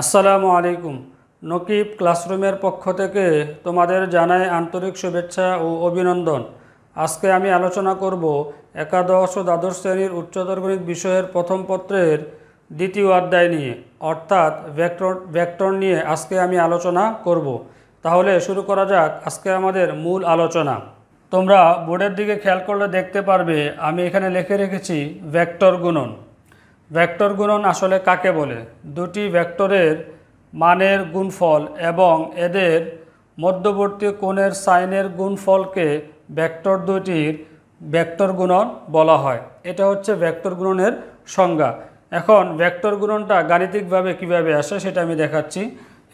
আসসালামু আলাইকুম। নকিব ক্লাসরুমের পক্ষ থেকে তোমাদের জানাই আন্তরিক শুভেচ্ছা ও অভিনন্দন। আজকে আমি আলোচনা করব একাদশ ও দ্বাদশ শ্রেণীর উচ্চতর গণিত বিষয়ের প্রথম পত্রের দ্বিতীয় অধ্যায় নিয়ে, অর্থাৎ ভেক্টর নিয়ে আজকে আমি আলোচনা করব। তাহলে শুরু করা যাক আজকে আমাদের মূল আলোচনা। তোমরা বোর্ডের দিকে খেয়াল করলে দেখতে পারবে আমি এখানে লিখে রেখেছি ভেক্টর গুণন। ভেক্টর গুণন আসলে কাকে বলে? দুটি ভেক্টরের মানের গুণফল এবং এদের মধ্যবর্তী কোণের সাইনের গুণফলকে ভেক্টর দুটির ভেক্টর গুণন বলা হয়। এটা হচ্ছে ভেক্টর গুণনের সংজ্ঞা। এখন ভেক্টর গুণনটা গাণিতিকভাবে কিভাবে আসে সেটা আমি দেখাচ্ছি।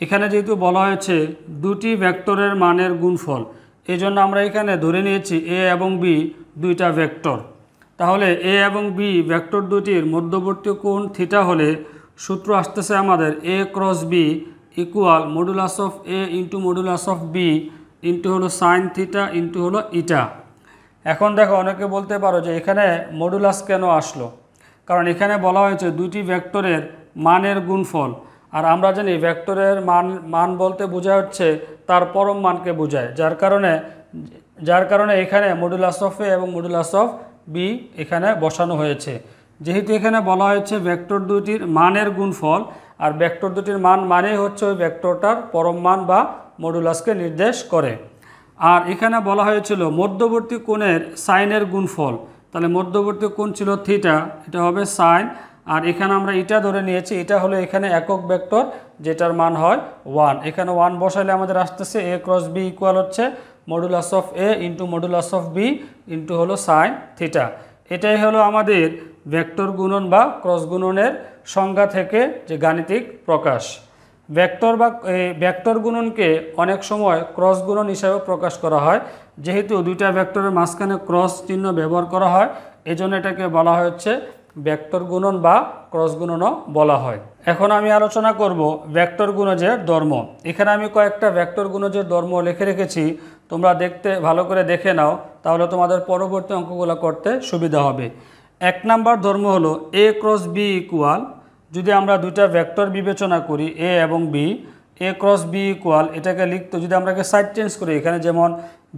এখানে যেহেতু বলা হয়েছে দুটি ভেক্টরের মানের গুণফল, এই জন্য আমরা এখানে ধরে নিয়েছি এ এবং বি দুইটা ভেক্টর। তাহলে এ এবং বি ভেক্টর দুটির মধ্যবর্তী কোণ থিটা হলে সূত্র আসতেছে আমাদের A cross B equal modulus of A into modulus of B into হলো সাইন থিটা ইন্টু হলো ইটা। এখন দেখো, অনেকে বলতে পারো যে এখানে মডুলাস কেন আসলো? কারণ এখানে বলা হয়েছে দুটি ভেক্টরের মানের গুণফল, আর আমরা জানি ভেক্টরের মান বলতে বোঝা হচ্ছে তার পরম মানকে বোঝায়, যার কারণে এখানে মডুলাস অফ এ এবং মডুলাস অফ বি এখানে বসানো হয়েছে। যেহেতু এখানে বলা হয়েছে ভেক্টর দুটির মানের গুণফল, আর ভেক্টর দুটির মান মানেই হচ্ছে ওই ভেক্টরটার পরম মান বা মডুলাসকে নির্দেশ করে। আর এখানে বলা হয়েছিল মধ্যবর্তী কোণের সাইনের গুণফল, তাহলে মধ্যবর্তী কোণ ছিল থিটা, এটা হবে সাইন। আর এখানে আমরা এটা ধরে নিয়েছি, এটা হলো এখানে একক ভেক্টর যেটার মান হয় 1। এখানে 1 বসাইলে আমাদের আসতেছে এ ক্রস বি ইকুয়াল হচ্ছে modulus of A into modulus of B into হলো সাইন থিটা। এটাই হলো আমাদের ভেক্টর গুণন বা ক্রস গুণনের সংজ্ঞা থেকে যে গাণিতিক প্রকাশ। ভেক্টর গুণনকে অনেক সময় ক্রস গুণন হিসাবে প্রকাশ করা হয়। যেহেতু দুইটা ভেক্টরের মাঝখানে ক্রস চিহ্ন ব্যবহার করা হয়, এজন্য এটাকে বলা হচ্ছে ভেক্টর গুণন বা ক্রস গুণনও বলা হয়। এখন আমি আলোচনা করব ভেক্টর গুণজের ধর্ম। এখানে আমি কয়েকটা ভেক্টর গুণজের ধর্ম লিখে রেখেছি, তোমরা ভালো করে দেখে নাও, তাহলে তোমাদের পরবর্তী অঙ্কগুলো করতে সুবিধা হবে। 1 নাম্বার ধর্ম হলো এ ক্রস বি ইকুয়াল, যদি আমরা দুইটা ভেক্টর বিবেচনা করি এ এবং বি, এ ক্রস বি ইকুয়াল এটাকে লিখতে যদি আমরা সাইড চেঞ্জ করি, এখানে যেমন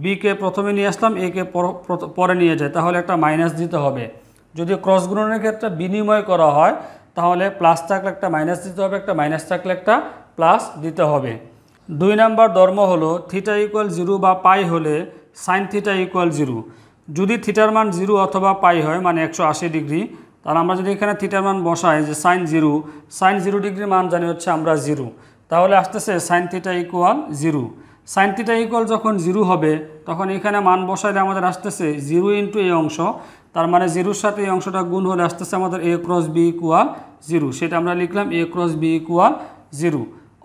বিকে প্রথমে নিয়ে আসলাম, একে পরে নিয়ে যায়, তাহলে একটা মাইনাস দিতে হবে। যদি ক্রস গুণনের ক্ষেত্রে বিনিময় করা হয় তাহলে প্লাস থাকলে একটা মাইনাস দিতে হবে, একটা মাইনাস থাকলে একটা প্লাস দিতে হবে। 2 নাম্বার ধর্ম হলো থিটা ইকুয়াল 0 বা পাই হলে সাইন থিটা ইকুয়াল 0। যদি থিটার মান 0 অথবা পাই হয় মানে 180 ডিগ্রি, তাহলে আমরা যদি এখানে থিটার মান বসাই যে সাইন 0 ডিগ্রির মান জানি হচ্ছে আমরা 0, তাহলে আসতেছে sine theta equal 0। Sine theta equal যখন 0 হবে তখন এখানে মান বসাইলে আমাদের আসতেছে 0 ইন্টু এই অংশ, তার মানে 0-র সাথে এই অংশটা গুণ হলে আসতেছে আমাদের এ ক্রস বি ইকুয়াল 0, সেটা আমরা লিখলাম এ ক্রস বি ইকুয়াল 0।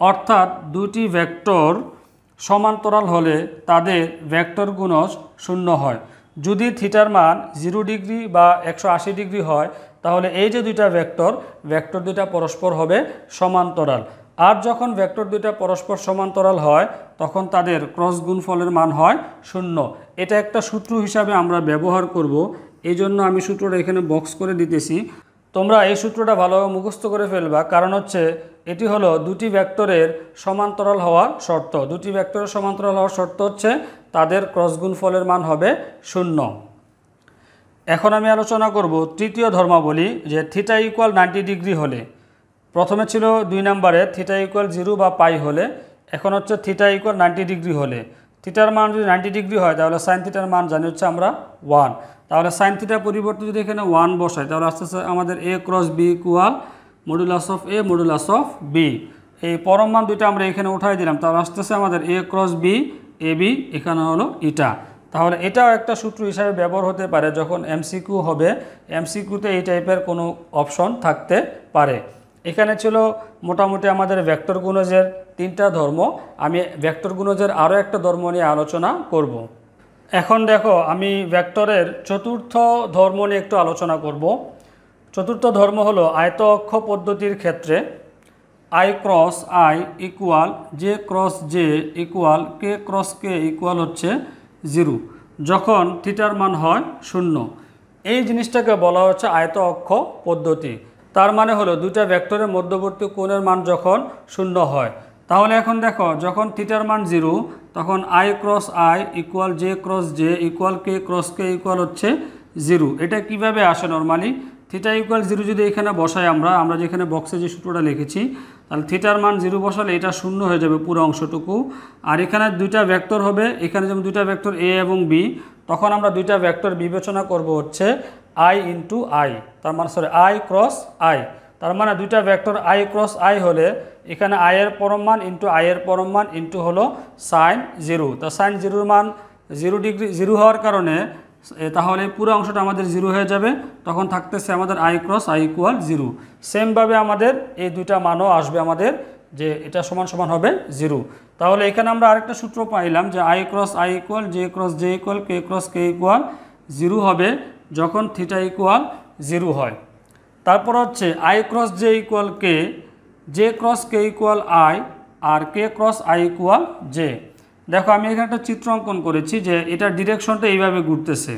অর্থাৎ দুটি ভেক্টর সমান্তরাল হলে তাদের ভেক্টর গুণজ 0 হয়। যদি থিটার মান 0 ডিগ্রি বা 180 ডিগ্রি হয় তাহলে এই যে দুইটা ভেক্টর দুইটা পরস্পর হবে সমান্তরাল। আর যখন ভেক্টর দুইটা পরস্পর সমান্তরাল হয় তখন তাদের ক্রস গুণফলের মান হয় 0। এটা একটা সূত্র হিসাবে আমরা ব্যবহার করব, এই জন্য আমি সূত্রটা এখানে বক্স করে দিতেছি। তোমরা এই সূত্রটা ভালোভাবে মুখস্থ করে ফেলবা, কারণ হচ্ছে এটি হলো দুটি ভেক্টরের সমান্তরাল হওয়ার শর্ত। দুটি ভেক্টরের সমান্তরাল হওয়ার শর্ত হচ্ছে তাদের ক্রস গুণফলের মান হবে 0। এখন আমি আলোচনা করব তৃতীয় ধর্মাবলী, যে থিটা ইকুয়াল 90 ডিগ্রি হলে। প্রথমে ছিল 2 নম্বরে থিটা ইকুয়াল 0 বা পাই হলে, এখন হচ্ছে থিটা ইকুয়াল 90 ডিগ্রি হলে। থিটার মান যদি 90 ডিগ্রি হয় তাহলে সাইন থিটার মান জানি হচ্ছে আমরা 1, তাহলে সাইন থিটার পরিবর্তে যদি এখানে 1 বসাই তাহলে আস্তে আস্তে আমাদের A cross B equal modulus of A modulus of B. এই পরম মান দুইটা আমরা এখানে উঠাই দিলাম, তাহলে আস্তে আস্তে আমাদের A cross B A B এখানে হলো ইটা। তাহলে এটাও একটা সূত্র হিসাবে ব্যবহার হতে পারে যখন এমসিকিউ হবে, এমসিকিউতে এই টাইপের কোনো অপশন থাকতে পারে। এখানে ছিল মোটামুটি আমাদের ভেক্টর গুণজের 3টা ধর্ম। আমি ভেক্টর গুণজের আরও একটা ধর্ম নিয়ে আলোচনা করব। এখন দেখো, আমি ভেক্টরের চতুর্থ ধর্ম নিয়ে একটু আলোচনা করব। চতুর্থ ধর্ম হলো আয়ত অক্ষ পদ্ধতির ক্ষেত্রে I cross I equal J cross J equal K cross K equal হচ্ছে 0 যখন থিটার মান হয় 0। এই জিনিসটাকে বলা হচ্ছে আয়ত অক্ষ পদ্ধতি। তার মানে হলো দুইটা ভেক্টরের মধ্যবর্তী কোণের মান যখন শূন্য হয়। তাহলে এখন দেখো যখন থিটার মান 0 তখন i cross i equal J cross J equal K cross K equal হচ্ছে 0। এটা কিভাবে আসে নর্মালি, থিটা ইকুয়াল 0 যদি এখানে বসাই আমরা যেখানে বক্সে যে সূত্রটা লিখেছি, তাহলে থিটার মান 0 বসালে এটা শূন্য হয়ে যাবে পুরো অংশটুকু। আর এখানে দুইটা ভেক্টর হবে, এখানে যেমন দুইটা ভেক্টর a এবং b, তখন আমরা দুইটা ভেক্টর বিবেচনা করব হচ্ছে i ইন্টু i, তার মানে সরি i ক্রস i। তার মানে দুইটা ভেক্টর i ক্রস i হলে এখানে i এর পরম মান ইন্টু i এর পরম মান ইন্টু হলো সাইন 0। তা সাইন 0 মান 0 ডিগ্রি 0 হওয়ার কারণে তাহলে পুরো অংশটা আমাদের 0 হয়ে যাবে, তখন থাকতেছে আমাদের i ক্রস i ইকুয়াল 0। সেমভাবে আমাদের এই দুইটা মানও আসবে আমাদের, যে এটা সমান সমান হবে 0। তাহলে এখানে আমরা আরেকটা সূত্র পাইলাম যে i cross i equal J cross J equal K cross K equal 0 হবে যখন থিটা ইকুয়াল 0 হয়। তারপর হচ্ছে i cross J equal K, J cross K equal i, আর K cross i equal J. দেখো আমি এখানে একটা চিত্র অঙ্কন করেছি যে এটা ডিরেকশনটা এইভাবে ঘুরতেছে।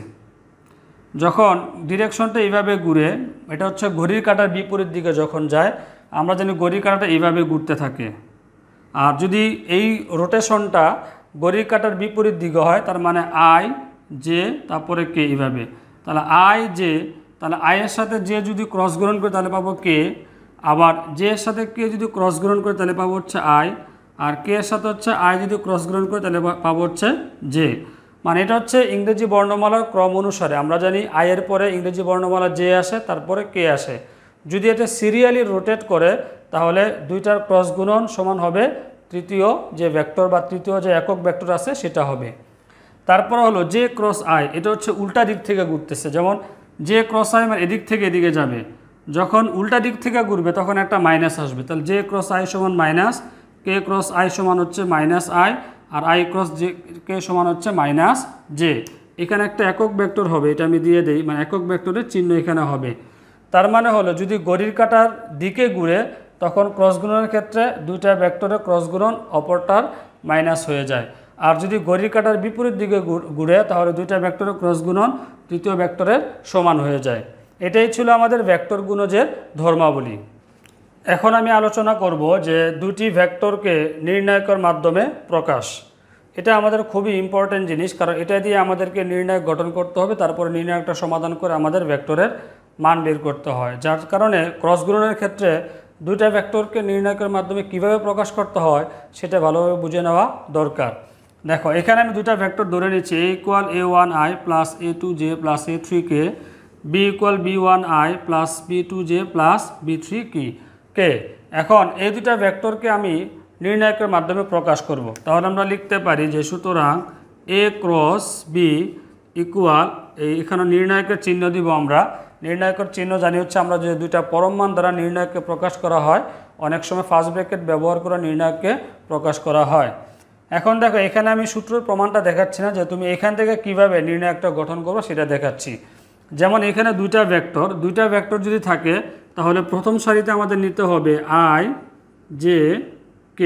যখন ডিরেকশনটা এইভাবে ঘুরে, এটা হচ্ছে ঘড়ির কাঁটার বিপরীত দিকে যখন যায়, আমরা জানি ঘড়ির কাঁটাটা এইভাবে ঘুরতে থাকে। আর যদি এই রোটেশনটা ঘড়ির কাঁটার বিপরীত দিকে হয়, তার মানে i জে তারপরে কে এইভাবে, তাহলে i জে, তাহলে i এর সাথে জে যদি ক্রস গুণন করে তাহলে পাবো কে, আবার জে এর সাথে কে যদি ক্রস গুণন করে তাহলে পাবো হচ্ছে i, আর কে এর সাথে হচ্ছে i যদি ক্রস গুণন করে তাহলে পাবো হচ্ছে জে। মানে এটা হচ্ছে ইংরেজি বর্ণমালার ক্রম অনুসারে, আমরা জানি i এর পরে ইংরেজি বর্ণমালা জে আসে, তারপরে কে আসে। যদি এটা সিরিয়ালি রোটেট করে তাহলে দুইটার ক্রস গুণন সমান হবে তৃতীয় যে ভেক্টর বা তৃতীয় যে একক ভেক্টর আছে সেটা হবে। তারপর হলো জে ক্রস i, এটা হচ্ছে উল্টা দিক থেকে ঘুরতেছে। যেমন জে ক্রস i মানে এদিক থেকে এদিকে যাবে, যখন উল্টা দিক থেকে ঘুরবে তখন একটা মাইনাস আসবে, তাহলে জে ক্রস i সমান মাইনাস, কে ক্রস i সমান হচ্ছে মাইনাস i, আর i ক্রস জে কে সমান হচ্ছে মাইনাস জে। এখানে একটা একক ভেক্টর হবে, এটা আমি দিয়ে দেই, মানে একক ভেক্টরের চিহ্ন এখানে হবে। তার মানে হলো যদি ঘড়ির কাঁটার দিকে ঘুরে তখন ক্রস গুণনের ক্ষেত্রে দুইটা ভেক্টরের ক্রস গুণন অপরটার মাইনাস হয়ে যায়, আর যদি ঘড়ির কাঁটার বিপরীত দিকে ঘুরে তাহলে দুইটা ভেক্টরের ক্রস গুণন তৃতীয় ভেক্টরের সমান হয়ে যায়। এটাই ছিল আমাদের ভেক্টর গুণজের ধর্মাবলী। এখন আমি আলোচনা করব যে দুটি ভেক্টরকে নির্ণায়কের মাধ্যমে প্রকাশ। এটা আমাদের খুবই ইম্পর্টেন্ট জিনিস, কারণ এটা দিয়ে আমাদেরকে নির্ণায়ক গঠন করতে হবে, তারপরে নির্ণায়কটা সমাধান করে আমাদের ভেক্টরের মান বের করতে হয়। যার কারণে ক্রস গুণনের ক্ষেত্রে দুইটা ভেক্টরকে নির্ণায়কের মাধ্যমে কিভাবে প্রকাশ করতে হয় সেটা ভালোভাবে বুঝে নেওয়া দরকার। দেখো এখানে আমি দুইটা ভেক্টর ধরে নিচ্ছি, a equal a1i plus a2j plus a3k, b equal b1i plus b2j plus b3k। এখন এই দুটা ভেক্টরকে আমি নির্ণায়কের মাধ্যমে প্রকাশ করব। তাহলে আমরা লিখতে পারি যে সুতরাং a ক্রস b ইকুয়াল, এখানে নির্ণায়কের চিহ্ন দিব আমরা। নির্ণায়কের চিহ্ন জানি হচ্ছে আমরা যে দুইটা পরম মান দ্বারা নির্ণায়ককে প্রকাশ করা হয়, অনেক সময় ফার্স্ট ব্র্যাকেট ব্যবহার করে নির্ণায়ককে প্রকাশ করা হয়। এখন দেখো এখানে আমি সূত্রের প্রমাণটা দেখাচ্ছি না, যে তুমি এখান থেকে কিভাবে নির্ণায়কটা গঠন করবো সেটা দেখাচ্ছি। যেমন এখানে দুইটা ভেক্টর যদি থাকে তাহলে প্রথম সারিতে আমাদের নিতে হবে i j k।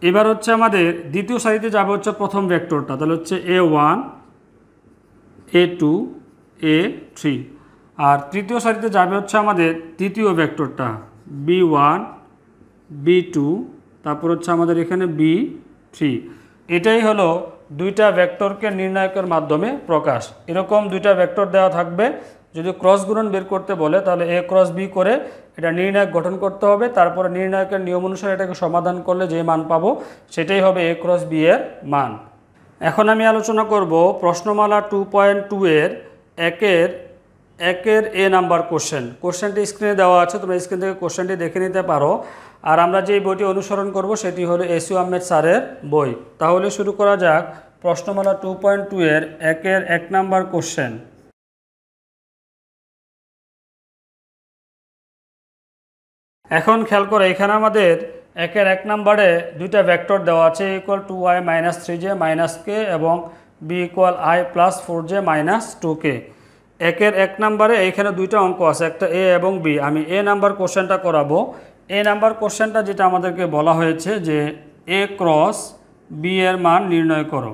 এবার হচ্ছে আমাদের দ্বিতীয় সারিতে যাবে হচ্ছে প্রথম ভেক্টরটা, তাহলে হচ্ছে a1 a2 a3, আর তৃতীয় সারিতে যাবে হচ্ছে আমাদের তৃতীয় ভেক্টরটা b1 b2, তারপর হচ্ছে আমাদের এখানে b3। এটাই হলো দুইটা ভেক্টরকে নির্ণায়কের মাধ্যমে প্রকাশ। এরকম দুইটা ভেক্টর দেওয়া থাকবে, যদি ক্রস গুণন বের করতে বলে তাহলে a ক্রস b করে এটা নির্ণায়ক গঠন করতে হবে, তারপরে নির্ণায়কের নিয়ম অনুসারে এটাকে সমাধান করলে যে মান পাবো সেটাই হবে a ক্রস b এর মান। এখন আমি আলোচনা করব প্রশ্নমালা 2.2 এর একের a নাম্বার কোশ্চেনটি স্ক্রিনে দেওয়া আছে, তোমরা স্ক্রিন থেকে কোশ্চেনটি দেখে নিতে পারো। আর আমরা যে বইটি অনুসরণ করব সেটি হলো এস ইউ আহমেদ স্যারের বই। তাহলে শুরু করা যাক প্রশ্নমালা 2.2 এর 1 নাম্বার কোশ্চেন। এখন খেয়াল করে এখানে আমাদের 1 নাম্বারে দুইটা ভেক্টর দেওয়া আছে, equal 2i minus 3j minus k এবং b equal i plus 4j minus 2k। 1 নাম্বারে এইখানে দুইটা অঙ্ক আছে, একটা a এবং b। আমি a নাম্বার কোশ্চেনটা করাবো। a নাম্বার কোশ্চেনটা যেটা আমাদেরকে বলা হয়েছে যে a ক্রস b এর মান নির্ণয় করো।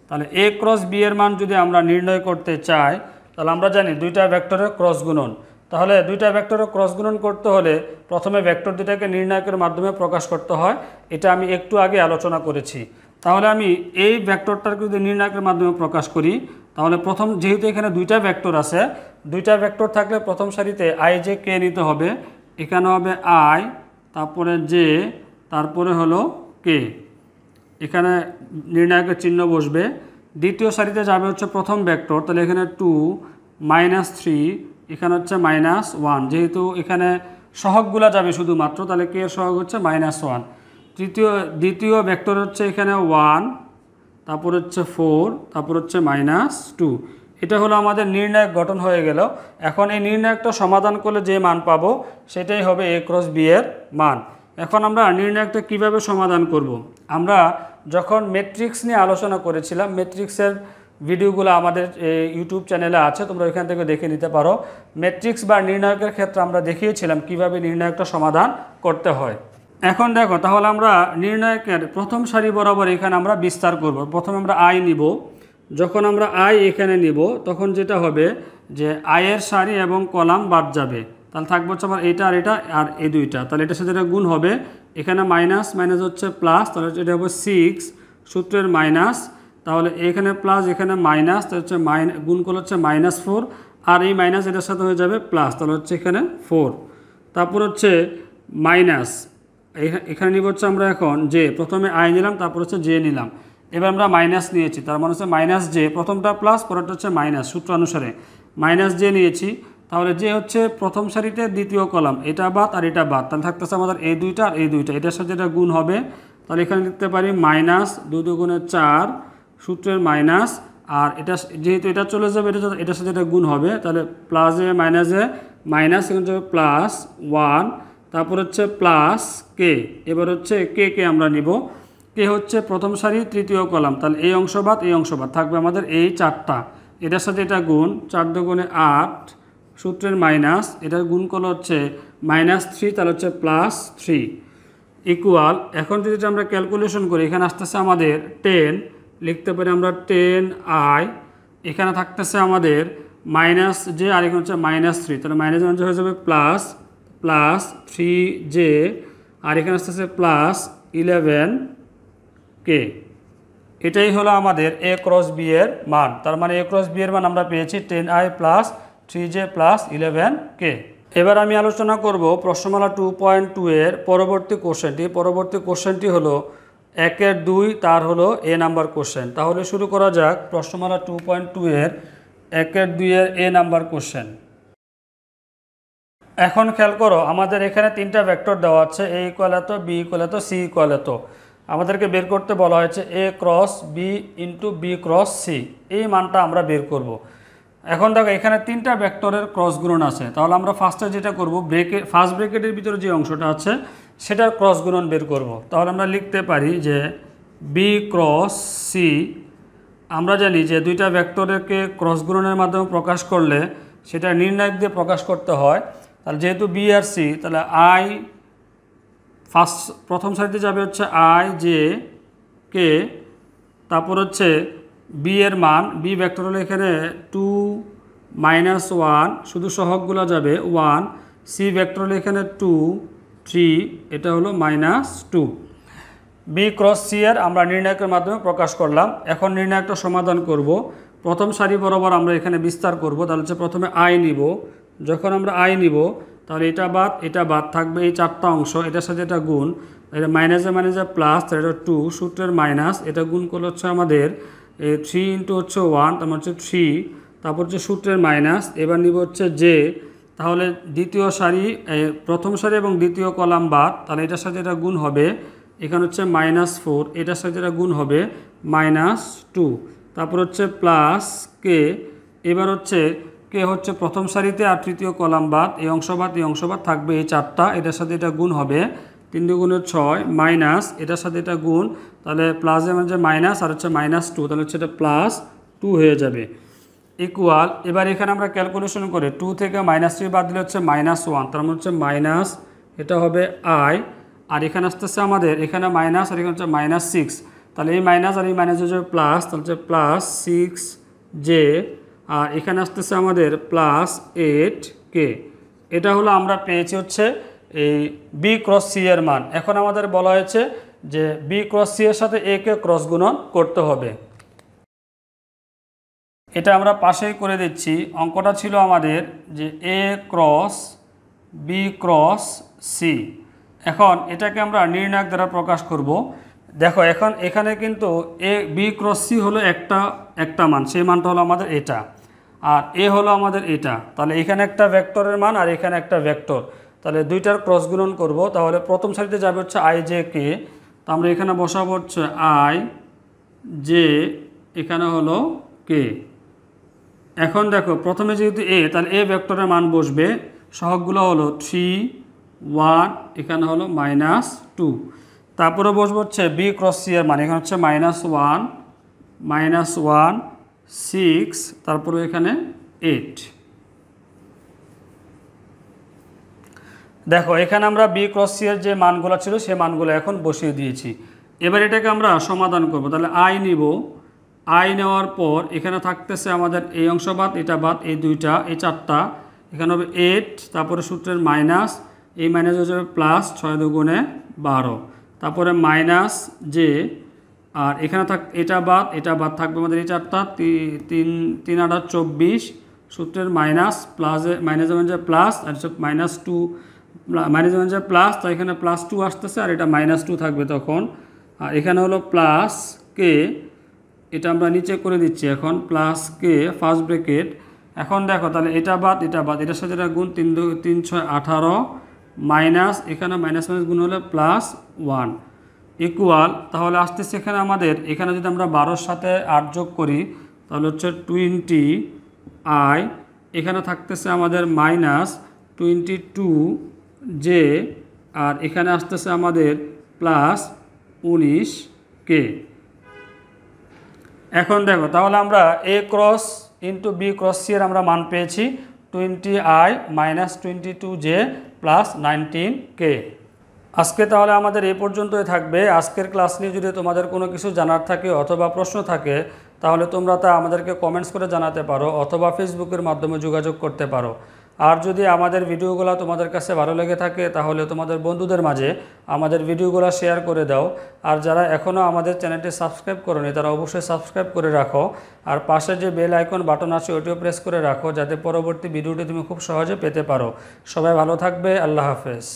তাহলে a ক্রস b এর মান যদি আমরা নির্ণয় করতে চাই তাহলে আমরা জানি দুইটা ভেক্টরের ক্রস গুণন। তাহলে দুইটা ভেক্টরের ক্রস গুণন করতে হলে প্রথমে ভেক্টর দুটাকে নির্ণায়কের মাধ্যমে প্রকাশ করতে হয়, এটা আমি একটু আগে আলোচনা করেছি। তাহলে আমি এই ভেক্টরটাকে যদি নির্ণায়কের মাধ্যমে প্রকাশ করি, তাহলে প্রথম যেহেতু এখানে দুইটা ভেক্টর আছে, দুইটা ভেক্টর থাকলে প্রথম সারিতে আই জে কে নিতে হবে। এখানে হবে আই, তারপরে জে, তারপরে হলো কে, এখানে নির্ণায়কের চিহ্ন বসবে। দ্বিতীয় সারিতে যাবে হচ্ছে প্রথম ভেক্টর, তাহলে এখানে 2 -3, এখানে হচ্ছে -1, যেহেতু এখানে সহগগুলা যাবে শুধুমাত্র, তাহলে কে এর সহগ হচ্ছে -1। দ্বিতীয় ভেক্টর হচ্ছে এখানে 1, তারপর হচ্ছে 4, তারপর হচ্ছে -2। এটা হলো আমাদের নির্ণায়ক গঠন হয়ে গেল। এখন এই নির্ণায়কটা সমাধান করলে যে মান পাবো সেটাই হবে a ক্রস b এর মান। এখন আমরা নির্ণায়কটা কিভাবে সমাধান করব। আমরা যখন ম্যাট্রিক্স নিয়ে আলোচনা করেছিলাম, ম্যাট্রিক্সের ভিডিওগুলো আমাদের ইউটিউব চ্যানেলে আছে, তোমরা ওইখান থেকে দেখে নিতে পারো। ম্যাট্রিক্স বা নির্ণায়কের ক্ষেত্রে আমরা দেখিয়েছিলাম কিভাবে নির্ণায়কটা সমাধান করতে হয়। এখন দেখো, তাহলে আমরা নির্ণায়কের প্রথম সারি বরাবর এখানে আমরা বিস্তার করব। প্রথমে আমরা আই নিব। যখন আমরা আই এখানে নিব তখন যেটা হবে যে আয়ের সারি এবং কলাম বাদ যাবে, তাহলে থাকবে হচ্ছে আমার এটা আর এটা আর এই দুইটা, তাহলে এটার সাথে এটা গুণ হবে। এখানে মাইনাস মাইনাস হচ্ছে প্লাস, তাহলে এটা হবে 6 সূত্রের মাইনাস, তাহলে এখানে প্লাস এখানে মাইনাস, তাহলে হচ্ছে গুণ করলে হচ্ছে -4, আর এই মাইনাস এটার সাথে হয়ে যাবে প্লাস, তাহলে হচ্ছে এখানে 4। তারপর হচ্ছে মাইনাস, এখানে নিব হচ্ছে আমরা এখন জে, প্রথমে আই নিলাম, তারপর হচ্ছে জে নিলাম। এবার আমরা মাইনাস নিয়েছি, তার মানে হচ্ছে মাইনাস জে, প্রথমটা প্লাস পরেরটা হচ্ছে মাইনাস, সূত্র অনুসারে মাইনাস জে নিয়েছি। তাহলে যে হচ্ছে প্রথম সারিতে দ্বিতীয় কলাম, এটা বাদ আর এটা বাদ, তাহলে থাকতেছে আমাদের এই দুইটা আর এই দুইটা, এটার সাথে এটা গুণ হবে। তাহলে এখানে লিখতে পারি -2 × 4 সূত্রের মাইনাস, আর এটা যেহেতু এটা চলে যাবে এটার সাথে এটা গুণ হবে, তাহলে প্লাসে মাইনাসে মাইনাস, এখানে যাবে +1, তারপর হচ্ছে প্লাস কে। এবার হচ্ছে কে আমরা নিব। কে হচ্ছে প্রথম সারি তৃতীয় কলাম, তাহলে এই অংশ বাদ এই অংশ বাদ, থাকবে আমাদের এই চারটা, এটার সাথে এটা গুণ, 4 × 8 সূত্রের মাইনাস, এটার গুণ করলে হচ্ছে -3, তাহলে হচ্ছে +3 ইকুয়াল। এখন যদি আমরা ক্যালকুলেশন করি, এখানে আসতেছে আমাদের 10, লিখতে পারি আমরা 10i, এখানে থাকতেছে আমাদের মাইনাস জে আর এখানে হচ্ছে -3, তাহলে মাইনাস হয়ে যাবে +3j, আর এখানে আসতেছে +11k। এটাই হলো আমাদের a ক্রস b এর মান। তার মানে a ক্রস b এর মান আমরা পেয়েছি 10i + 3j + 11k। এবার আমি আলোচনা করব প্রশ্নমালা 2.2 এর পরবর্তী কোশ্চেনটি। পরবর্তী কোশ্চেনটি হলো 1-এর 2, তার হলো a নাম্বার কোশ্চেন। তাহলে শুরু করা যাক প্রশ্নমালা 2.2 এর 1-এর 2 এর a নাম্বার কোশ্চেন। এখন খেয়াল করো, আমাদের এখানে তিনটা ভেক্টর দেওয়া আছে, a = এত, b = এত, c = এত। আমাদেরকে বের করতে বলা হয়েছে a cross b × b cross c, এই মানটা আমরা বের করব। এখন দেখো, এখানে তিনটা ভেক্টরের ক্রস গুণন আছে, তাহলে আমরা ফার্স্টে যেটা করব, ফার্স্ট ব্র্যাকেটের ভিতরে যে অংশটা আছে সেটার ক্রস গুণন বের করব। তাহলে আমরা লিখতে পারি যে b ক্রস c। আমরা জানি যে দুইটা ভেক্টরকে ক্রস গুণনের মাধ্যমে প্রকাশ করলে সেটা নির্ণায়ক দিয়ে প্রকাশ করতে হয়। তাহলে যেহেতু বি আর সি, তাহলে আই প্রথম সারিতে যাবে হচ্ছে আই জে কে, তারপর হচ্ছে বি এর মান, বি ভেক্টর হলো এখানে 2 -1, শুধু সহগগুলো যাবে 1, সি ভেক্টর হলো এখানে 2 3, এটা হলো -2। বি ক্রস সি এর আমরা নির্ণায়কের মাধ্যমে প্রকাশ করলাম। এখন নির্ণায়কটা সমাধান করব। প্রথম সারি বরাবর আমরা এখানে বিস্তার করব। তাহলে হচ্ছে প্রথমে আই নিব। যখন আমরা আই নিব তাহলে এটা বাদ থাকবে এই চারটা অংশ, এটার সাথে এটা গুণ, এটা মাইনাসে মাইনাসে প্লাস, তাহলে এটা 2 সূত্রের মাইনাস, এটা গুণ করলে হচ্ছে আমাদের 3 × হচ্ছে 1, তার হচ্ছে 3, তারপর হচ্ছে সূত্রের মাইনাস। এবার নিব হচ্ছে জে, তাহলে দ্বিতীয় সারি, প্রথম সারি এবং দ্বিতীয় কলাম বাদ, তাহলে এটার সাথে এটা গুণ হবে, এখানে হচ্ছে -4, এটার সাথে এটা গুণ হবে -2, তারপর হচ্ছে প্লাস কে। এবার হচ্ছে কে হচ্ছে প্রথম সারিতে আর তৃতীয় কলাম বাদ, এই অংশ বাদ থাকবে এই চারটা, এটার সাথে এটা গুণ হবে 3 × 6 মাইনাস, এটার সাথে এটা গুণ, তাহলে প্লাসে মানে মাইনাস আর হচ্ছে -2, তাহলে হচ্ছে এটা +2 হয়ে যাবে ইকুয়াল। এবার এখানে আমরা ক্যালকুলেশন করে 2 থেকে -3 বাদ দিলে হচ্ছে -1, তার মানে হচ্ছে মাইনাস, এটা হবে আই, আর এখানে আসতেছে আমাদের এখানে মাইনাস আর এখানে হচ্ছে -6, তাহলে এই মাইনাস আর এই মাইনাস হয়ে যাবে প্লাস, তাহলে হচ্ছে +6j, আর এখানে আসতেছে আমাদের +8k এটা হলো আমরা পেয়েছি হচ্ছে এই বি ক্রস সি এর মান। এখন আমাদের বলা হয়েছে যে বি ক্রস সি এর সাথে এ কে ক্রস গুণন করতে হবে। এটা আমরা পাশেই করে দিচ্ছি। অঙ্কটা ছিল আমাদের যে এ ক্রস বি ক্রস সি। এখন এটাকে আমরা নির্ণায়ক দ্বারা প্রকাশ করব। দেখো এখন এখানে কিন্তু এ বি ক্রস সি হলো একটা মান, সেই মানটা হলো আমাদের এটা, আর এ হলো আমাদের এটা। তাহলে এখানে একটা ভেক্টরের মান আর এখানে একটা ভেক্টর, তাহলে দুইটার ক্রস গুণন করব। তাহলে প্রথম সারিতে যাবে হচ্ছে আই জে কে, তো আমরা এখানে বসাবো হচ্ছে আই জে, এখানে হলো কে। এখন দেখো প্রথমে যেহেতু এ, তাহলে এ ভেক্টরের মান বসবে, সহগগুলো হলো 3 1, এখানে হলো -2। তারপরে বসবো হচ্ছে বি ক্রস সি এর মান, এখানে হচ্ছে -1 -1 6, তারপরে এখানে 8। দেখো এখানে আমরা বি ক্রস সি এর যে মানগুলো ছিল সেই মানগুলো এখন বসিয়ে দিয়েছি। এবার এটাকে আমরা সমাধান করব। তাহলে আই নিব, আই নেওয়ার পর এখানে থাকতেছে আমাদের এই অংশ বাদ, এটা বাদ, এই দুইটা, এই চারটা, এখানে হবে 8, তারপরে সূত্রের মাইনাস, এই মাইনাস হয়ে যাবে প্লাস, 6 দুগুণে 12, তারপরে মাইনাস জে, আর এখানে এটা বাদ থাকবে আমাদের এই চারটা, 3 3 8 24, সূত্রের মাইনাস প্লাসে মাইনাস যে প্লাস, আর -2 মাইনাস যে প্লাস, তাই এখানে +2 আসতেছে, আর এটা -2 থাকবে তখন। আর এখানে হলো প্লাস কে, এটা আমরা নিচে করে দিচ্ছি এখন, প্লাস কে ফার্স্ট ব্র্যাকেট। এখন দেখো তাহলে এটা বাদ, এটার সাথে এটা গুণ, 3 2 3 6 18, মাইনাস এখানে মাইনাস গুণ হলে +1 ইকুয়াল, তাহলে আসতেছে এখানে আমাদের, এখানে যদি আমরা 12-র সাথে 8 যোগ করি তাহলে হচ্ছে 20 আই, এখানে থাকতেছে আমাদের -22 জে, আর এখানে আসতেছে আমাদের +19 কে। এখন দেখো তাহলে আমরা A cross into B cross C এর আমরা মান পেয়েছি 20i -22 জে +19 কে। আজকে তাহলে আমাদের এই পর্যন্তই থাকবে। আজকের ক্লাস নিয়ে যদি তোমাদের কোনো কিছু জানার থাকে অথবা প্রশ্ন থাকে তাহলে তোমরা তা আমাদেরকে কমেন্টস করে জানাতে পারো অথবা ফেসবুকের মাধ্যমে যোগাযোগ করতে পারো। আর যদি আমাদের ভিডিওগুলো তোমাদের কাছে ভালো লেগে থাকে তাহলে তোমাদের বন্ধুদের মাঝে আমাদের ভিডিওগুলো শেয়ার করে দাও। আর যারা এখনও আমাদের চ্যানেলটি সাবস্ক্রাইব করোনি তারা অবশ্যই সাবস্ক্রাইব করে রাখো, আর পাশে যে বেল আইকন বাটন আছে ওটিও প্রেস করে রাখো যাতে পরবর্তী ভিডিওটি তুমি খুব সহজে পেতে পারো। সবাই ভালো থাকবে। আল্লাহ হাফেজ।